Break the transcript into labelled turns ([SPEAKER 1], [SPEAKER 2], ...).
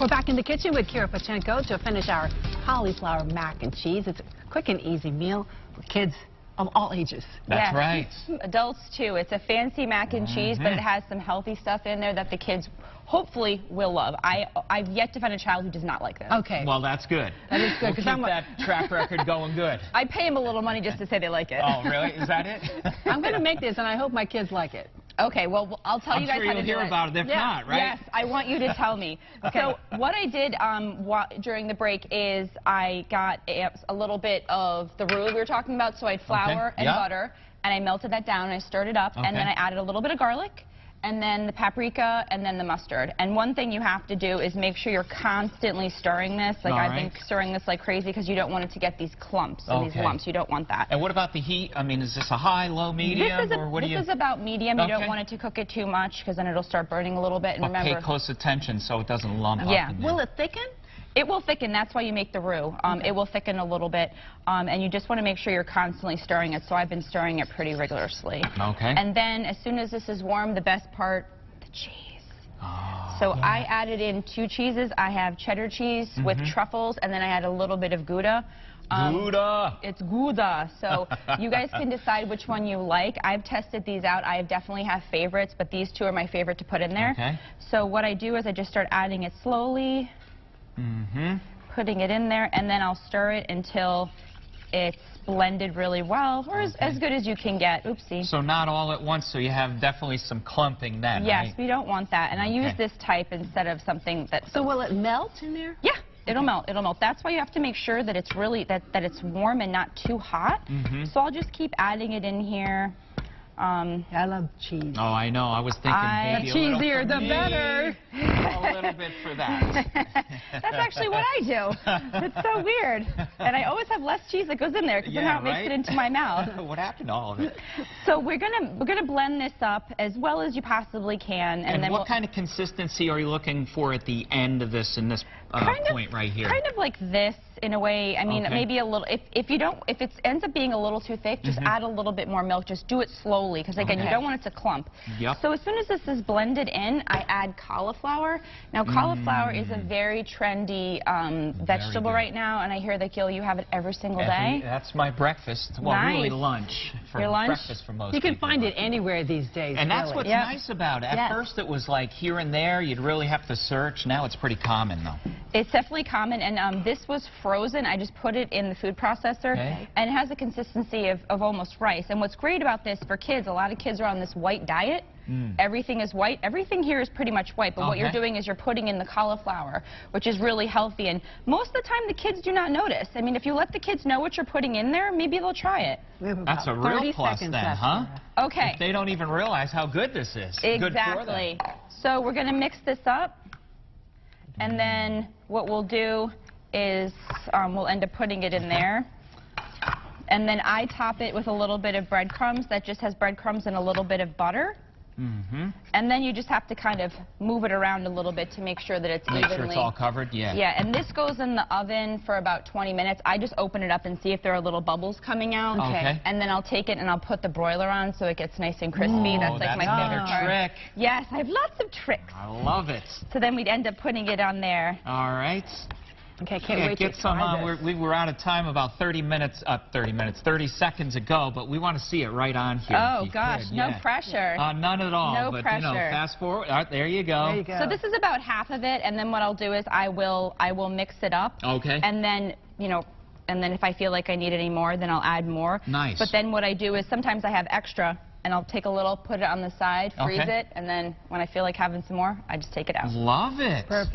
[SPEAKER 1] We're back in the kitchen with Kira Pachenko to finish our cauliflower mac and cheese. It's a quick and easy meal for kids of all ages.
[SPEAKER 2] That's right.
[SPEAKER 3] Adults too. It's a fancy mac and cheese, but it has some healthy stuff in there that the kids hopefully will love. I've yet to find a child who does not like this.
[SPEAKER 1] Okay.
[SPEAKER 2] Well, that's good.
[SPEAKER 1] That is good.
[SPEAKER 2] We'll keep that track record going good.
[SPEAKER 3] I pay them a little money just to say they like it.
[SPEAKER 2] Oh, really? Is that it?
[SPEAKER 1] I'm going to make this, and I hope my kids like it.
[SPEAKER 3] Okay, well, I'll tell you guys how to do it.
[SPEAKER 2] I'm sure you'll hear about it if not, right?
[SPEAKER 3] Yes, I want you to tell me.
[SPEAKER 1] Okay.
[SPEAKER 3] So what I did during the break is I got a little bit of the roux we were talking about, so I had flour and butter, and I melted that down, and I stirred it up, and then I added a little bit of garlic, and then the paprika, and then the mustard. And one thing you have to do is make sure you're constantly stirring this. Like I've been stirring this like crazy because you don't want it to get these clumps and these lumps. You don't want that.
[SPEAKER 2] And what about the heat? I mean, is this a high, low, medium, or what do you?
[SPEAKER 3] This is about medium. You don't want it to cook it too much because then it'll start burning a little bit. And remember,
[SPEAKER 2] pay close attention so it doesn't lump up in there.
[SPEAKER 1] Will it thicken?
[SPEAKER 3] It will thicken. That's why you make the roux. It will thicken a little bit, and you just want to make sure you're constantly stirring it. So I've been stirring it pretty rigorously.
[SPEAKER 2] Okay.
[SPEAKER 3] And then as soon as this is warm, the best part, the cheese.
[SPEAKER 2] Oh,
[SPEAKER 3] so I added in 2 cheeses. I have cheddar cheese with truffles, and then I add a little bit of Gouda.
[SPEAKER 2] Gouda.
[SPEAKER 3] It's Gouda. So you guys can decide which one you like. I've tested these out. I definitely have favorites, but these 2 are my favorite to put in there.
[SPEAKER 2] Okay.
[SPEAKER 3] So what I do is I just start adding it slowly. Putting it in there, and then I'll stir it until it's blended really well, or as good as you can get. Oopsie.
[SPEAKER 2] So not all at once, so you have definitely some clumping then,
[SPEAKER 3] Yes,
[SPEAKER 2] right?
[SPEAKER 3] we don't want that. And I use this type instead of something that...
[SPEAKER 1] So will it melt in there?
[SPEAKER 3] Yeah, it'll melt. It'll melt. That's why you have to make sure that it's really, that it's warm and not too hot. So I'll just keep adding it in here.
[SPEAKER 1] I love cheese.
[SPEAKER 2] Oh, I know. I was thinking maybe
[SPEAKER 1] The
[SPEAKER 2] a little
[SPEAKER 1] cheesier,
[SPEAKER 2] for
[SPEAKER 1] the
[SPEAKER 2] me,
[SPEAKER 1] better.
[SPEAKER 2] A little bit for that.
[SPEAKER 3] That's actually what I do. It's so weird. And I always have less cheese that goes in there because somehow it makes it into my mouth.
[SPEAKER 2] What happened to all of it?
[SPEAKER 3] So we're gonna blend this up as well as you possibly can. And then
[SPEAKER 2] what kind of consistency are you looking for at the end of this in this point right here?
[SPEAKER 3] Kind of like this in a way. I mean, maybe a little. If it ends up being a little too thick, just add a little bit more milk. Just do it slowly because again, you don't want it to clump. So as soon as this is blended in, I add cauliflower. Now cauliflower is a very trendy vegetable right now, and I hear that Gil, you have it every single day.
[SPEAKER 2] That's my breakfast. Well, really lunch. For
[SPEAKER 3] your lunch?
[SPEAKER 2] Breakfast for most
[SPEAKER 1] You can
[SPEAKER 2] people,
[SPEAKER 1] find it anywhere these days.
[SPEAKER 2] And that's what's nice about it. At first it was like here and there, you'd really have to search. Now it's pretty common though.
[SPEAKER 3] It's definitely common, and this was frozen. I just put it in the food processor, and it has a consistency of almost rice. And what's great about this for kids, a lot of kids are on this white diet. Everything is white. Everything here is pretty much white, but what you're doing is you're putting in the cauliflower, which is really healthy. And most of the time, the kids do not notice. I mean, if you let the kids know what you're putting in there, maybe they'll try it.
[SPEAKER 2] That's a real plus then, huh?
[SPEAKER 3] Okay.
[SPEAKER 2] If they don't even realize how good this is.
[SPEAKER 3] Exactly.
[SPEAKER 2] Good for them.
[SPEAKER 3] So we're going to mix this up, and then what we'll do is we'll end up putting it in there. And then I top it with a little bit of breadcrumbs. That just has breadcrumbs and a little bit of butter. And then you just have to kind of move it around a little bit to make sure that it's evenly.
[SPEAKER 2] Make sure it's all covered,
[SPEAKER 3] Yeah, and this goes in the oven for about 20 minutes. I just open it up and see if there are little bubbles coming out. And then I'll take it and I'll put the broiler on so it gets nice and crispy. That's like my favorite part.
[SPEAKER 2] Trick.
[SPEAKER 3] Yes, I have lots of tricks.
[SPEAKER 2] I love it.
[SPEAKER 3] So then we'd end up putting it on there.
[SPEAKER 2] All right.
[SPEAKER 1] Okay, can't wait
[SPEAKER 2] get
[SPEAKER 1] to
[SPEAKER 2] some
[SPEAKER 1] try
[SPEAKER 2] on.
[SPEAKER 1] this.
[SPEAKER 2] We were out of time about 30 seconds ago, but we want to see it right on here.
[SPEAKER 3] Oh gosh, no pressure.
[SPEAKER 2] None at all.
[SPEAKER 3] No
[SPEAKER 2] but,
[SPEAKER 3] pressure.
[SPEAKER 2] You know, fast forward. There you go.
[SPEAKER 1] There you go.
[SPEAKER 3] So this is about half of it, and then what I'll do is I will mix it up.
[SPEAKER 2] Okay.
[SPEAKER 3] And then, you know, and then if I feel like I need any more, then I'll add more.
[SPEAKER 2] Nice.
[SPEAKER 3] But then what I do is sometimes I have extra, and I'll take a little, put it on the side, freeze it, and then when I feel like having some more, I just take it out.
[SPEAKER 2] Love it.
[SPEAKER 1] Perfect.